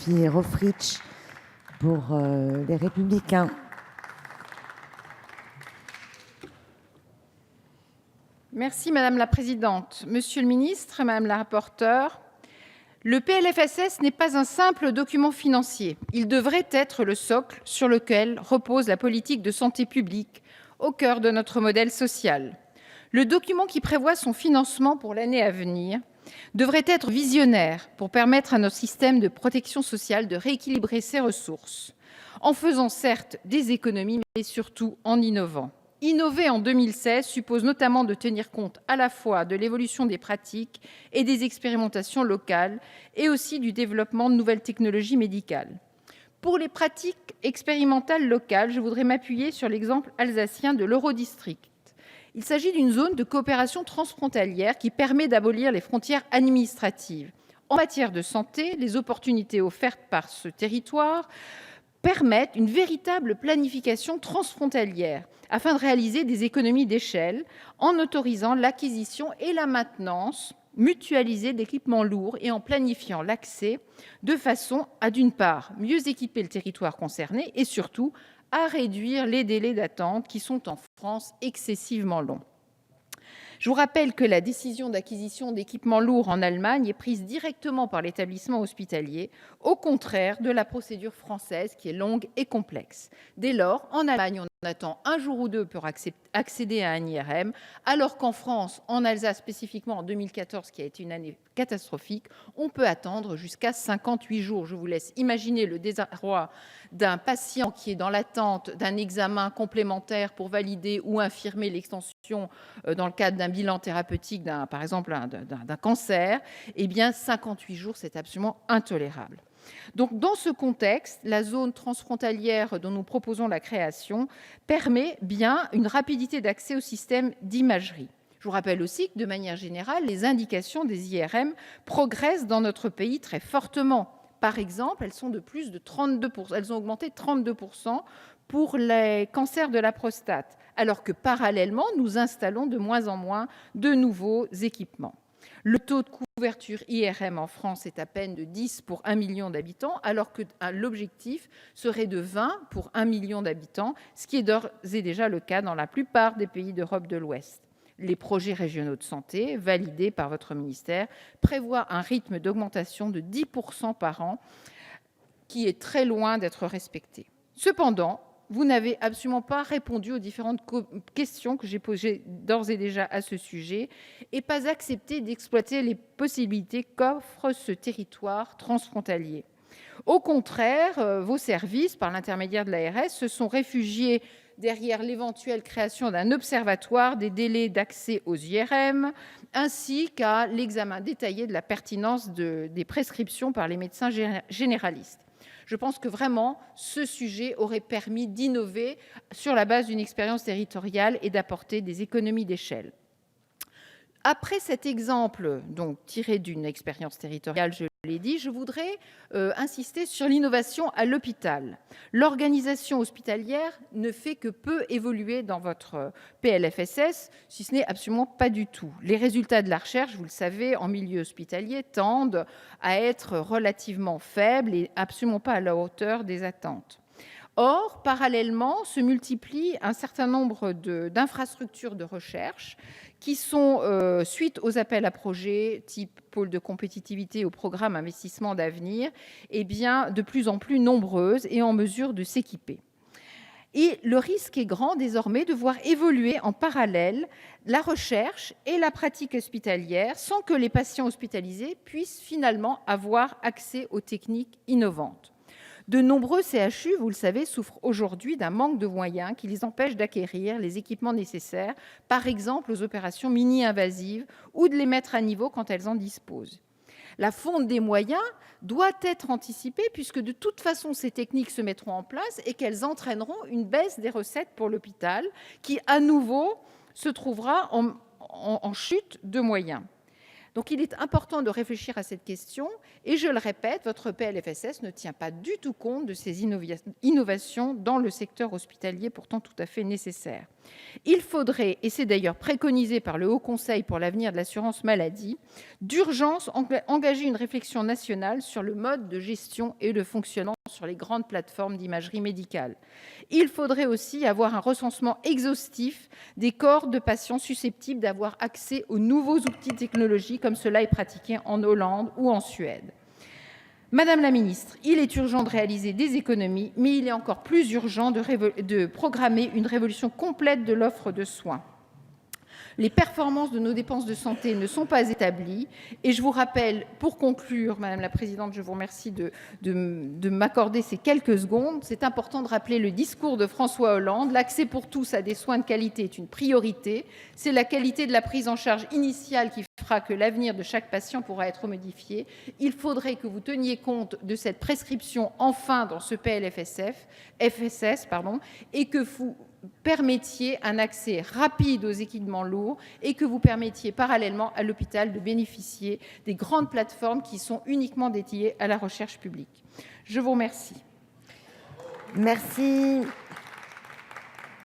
Sophie Rofritsch pour les Républicains. Merci Madame la Présidente. Monsieur le Ministre, Madame la rapporteure, le PLFSS n'est pas un simple document financier. Il devrait être le socle sur lequel repose la politique de santé publique au cœur de notre modèle social. Le document qui prévoit son financement pour l'année à venir devrait être visionnaire pour permettre à notre système de protection sociale de rééquilibrer ses ressources, en faisant certes des économies, mais surtout en innovant. Innover en 2016 suppose notamment de tenir compte à la fois de l'évolution des pratiques et des expérimentations locales et aussi du développement de nouvelles technologies médicales. Pour les pratiques expérimentales locales, je voudrais m'appuyer sur l'exemple alsacien de l'Eurodistrict. Il s'agit d'une zone de coopération transfrontalière qui permet d'abolir les frontières administratives. En matière de santé, les opportunités offertes par ce territoire permettent une véritable planification transfrontalière afin de réaliser des économies d'échelle en autorisant l'acquisition et la maintenance mutualisée d'équipements lourds et en planifiant l'accès de façon à, d'une part, mieux équiper le territoire concerné et surtout à réduire les délais d'attente qui sont en France excessivement longs. Je vous rappelle que la décision d'acquisition d'équipements lourds en Allemagne est prise directement par l'établissement hospitalier, au contraire de la procédure française qui est longue et complexe. Dès lors, en Allemagne, on attend un jour ou deux pour accéder à un IRM, alors qu'en France, en Alsace spécifiquement en 2014, qui a été une année catastrophique, on peut attendre jusqu'à 58 jours. Je vous laisse imaginer le désarroi d'un patient qui est dans l'attente d'un examen complémentaire pour valider ou infirmer l'extension dans le cadre d'un bilan thérapeutique, par exemple d'un cancer. Eh bien, 58 jours, c'est absolument intolérable. Donc, dans ce contexte, la zone transfrontalière dont nous proposons la création permet bien une rapidité d'accès au système d'imagerie. Je vous rappelle aussi que, de manière générale, les indications des IRM progressent dans notre pays très fortement. Par exemple, elles sont de plus de 32%, elles ont augmenté de 32% pour les cancers de la prostate, alors que parallèlement, nous installons de moins en moins de nouveaux équipements. Le taux de couverture IRM en France est à peine de 10 pour 1 million d'habitants, alors que l'objectif serait de 20 pour 1 million d'habitants, ce qui est d'ores et déjà le cas dans la plupart des pays d'Europe de l'Ouest. Les projets régionaux de santé, validés par votre ministère, prévoient un rythme d'augmentation de 10% par an, qui est très loin d'être respecté. Cependant, vous n'avez absolument pas répondu aux différentes questions que j'ai posées d'ores et déjà à ce sujet et pas accepté d'exploiter les possibilités qu'offre ce territoire transfrontalier. Au contraire, vos services, par l'intermédiaire de l'ARS, se sont réfugiés derrière l'éventuelle création d'un observatoire des délais d'accès aux IRM, ainsi qu'à l'examen détaillé de la pertinence des prescriptions par les médecins généralistes. Je pense que vraiment, ce sujet aurait permis d'innover sur la base d'une expérience territoriale et d'apporter des économies d'échelle. Après cet exemple, donc tiré d'une expérience territoriale, je l'ai dit, je voudrais insister sur l'innovation à l'hôpital. L'organisation hospitalière ne fait que peu évoluer dans votre PLFSS, si ce n'est absolument pas du tout. Les résultats de la recherche, vous le savez, en milieu hospitalier tendent à être relativement faibles et absolument pas à la hauteur des attentes. Or, parallèlement, se multiplient un certain nombre d'infrastructures de recherche qui sont, suite aux appels à projets type pôle de compétitivité au programme investissement d'avenir, eh bien, de plus en plus nombreuses et en mesure de s'équiper. Et le risque est grand désormais de voir évoluer en parallèle la recherche et la pratique hospitalière sans que les patients hospitalisés puissent finalement avoir accès aux techniques innovantes. De nombreux CHU, vous le savez, souffrent aujourd'hui d'un manque de moyens qui les empêche d'acquérir les équipements nécessaires, par exemple aux opérations mini-invasives, ou de les mettre à niveau quand elles en disposent. La fonte des moyens doit être anticipée puisque de toute façon ces techniques se mettront en place et qu'elles entraîneront une baisse des recettes pour l'hôpital qui à nouveau se trouvera en chute de moyens. Donc il est important de réfléchir à cette question et je le répète, votre PLFSS ne tient pas du tout compte de ces innovations dans le secteur hospitalier pourtant tout à fait nécessaires. Il faudrait, et c'est d'ailleurs préconisé par le Haut Conseil pour l'avenir de l'assurance maladie, d'urgence engager une réflexion nationale sur le mode de gestion et le fonctionnement sur les grandes plateformes d'imagerie médicale. Il faudrait aussi avoir un recensement exhaustif des corps de patients susceptibles d'avoir accès aux nouveaux outils technologiques, comme cela est pratiqué en Hollande ou en Suède. Madame la ministre, il est urgent de réaliser des économies, mais il est encore plus urgent de programmer une révolution complète de l'offre de soins. Les performances de nos dépenses de santé ne sont pas établies. Et je vous rappelle, pour conclure, Madame la Présidente, je vous remercie de m'accorder ces quelques secondes. C'est important de rappeler le discours de François Hollande. L'accès pour tous à des soins de qualité est une priorité. C'est la qualité de la prise en charge initiale qui fera que l'avenir de chaque patient pourra être modifié. Il faudrait que vous teniez compte de cette prescription enfin dans ce PLFSS, et que vous permettiez un accès rapide aux équipements lourds et que vous permettiez parallèlement à l'hôpital de bénéficier des grandes plateformes qui sont uniquement dédiées à la recherche publique. Je vous remercie. Merci.